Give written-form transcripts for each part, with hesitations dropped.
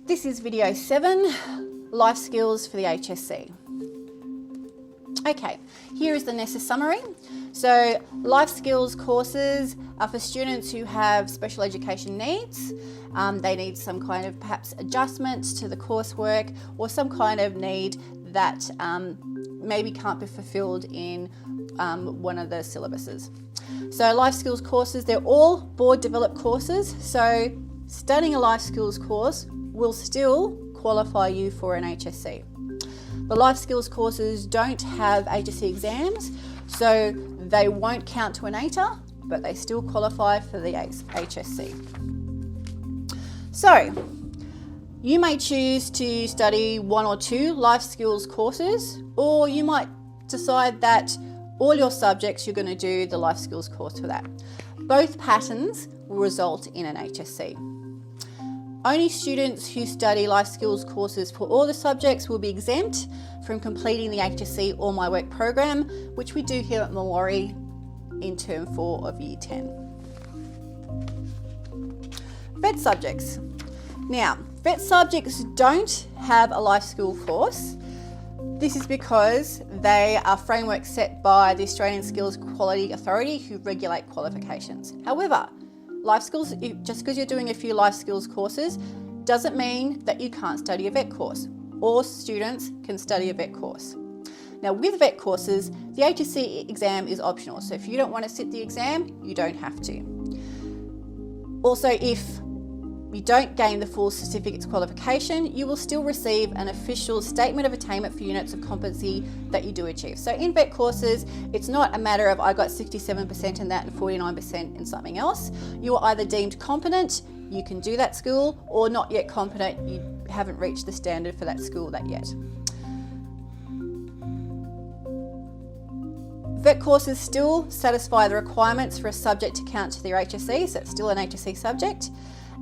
This is video 7, Life Skills for the HSC. Okay, here is the NESA summary. So life skills courses are for students who have special education needs. They need some kind of perhaps adjustments to the coursework or some kind of need that maybe can't be fulfilled in one of the syllabuses. So life skills courses, they're all board developed courses. So studying a life skills course will still qualify you for an HSC. The life skills courses don't have HSC exams, so they won't count to an ATAR, but they still qualify for the HSC. So you may choose to study 1 or 2 life skills courses, or you might decide that all your subjects you're going to do the life skills course for that. Both patterns will result in an HSC. Only students who study life skills courses for all the subjects will be exempt from completing the HSC or My Work program, which we do here at Mulwaree in term 4 of year 10. VET subjects. Now, VET subjects don't have a life skill course. This is because they are frameworks set by the Australian Skills Quality Authority who regulate qualifications. However, life skills, just because you're doing a few life skills courses doesn't mean that you can't study a VET course. All students can study a VET course. Now with VET courses, the HSC exam is optional. So if you don't want to sit the exam, you don't have to. Also, if you don't gain the full certificate's qualification, you will still receive an official statement of attainment for units of competency that you do achieve. So in VET courses, it's not a matter of I got 67% in that and 49% in something else. You are either deemed competent, you can do that school, or not yet competent, you haven't reached the standard for that school that yet. VET courses still satisfy the requirements for a subject to count to their HSC, so it's still an HSC subject.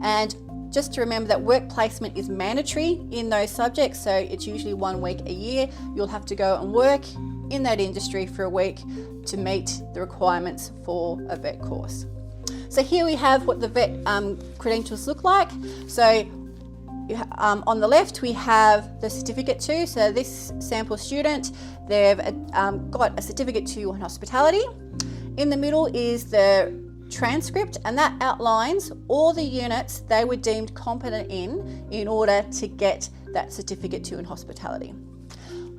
And just to remember that work placement is mandatory in those subjects, so it's usually 1 week a year. You'll have to go and work in that industry for a week to meet the requirements for a VET course. So here we have what the VET credentials look like. So on the left we have the certificate 2, so this sample student, they've got a certificate 2 on hospitality. In the middle is the transcript, and that outlines all the units they were deemed competent in order to get that certificate 2 in hospitality.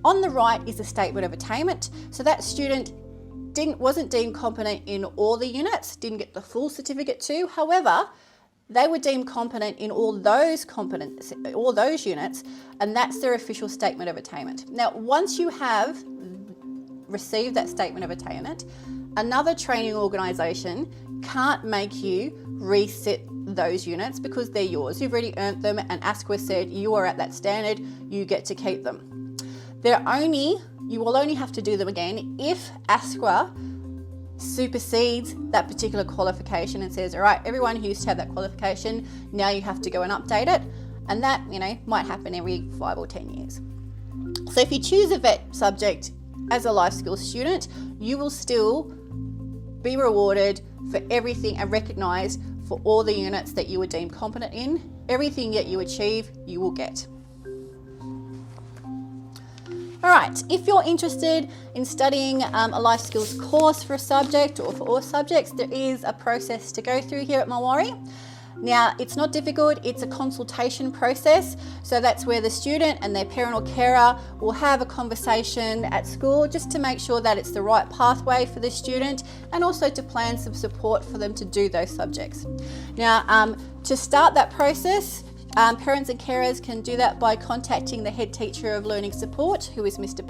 On the right is the statement of attainment. So that student wasn't deemed competent in all the units, didn't get the full certificate 2. However, they were deemed competent in all those units, and that's their official statement of attainment. Now, once you have received that statement of attainment, another training organisation can't make you resit those units because they're yours. You've already earned them, and ASQA said you are at that standard, you get to keep them. You will only have to do them again if ASQA supersedes that particular qualification and says, all right, everyone who used to have that qualification, now you have to go and update it. And that, might happen every 5 or 10 years. So if you choose a VET subject as a life skills student, you will still be rewarded for everything and recognised for all the units that you were deemed competent in. Everything that you achieve, you will get. All right, if you're interested in studying a life skills course for a subject or for all subjects, there is a process to go through here at Mulwaree. Now, it's not difficult, it's a consultation process. So that's where the student and their parent or carer will have a conversation at school just to make sure that it's the right pathway for the student, and also to plan some support for them to do those subjects. Now, to start that process, parents and carers can do that by contacting the head teacher of learning support, who is Mr.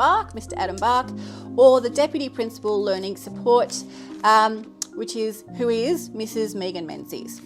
Adam Bark, or the deputy principal learning support, who is Mrs. Megan Menzies.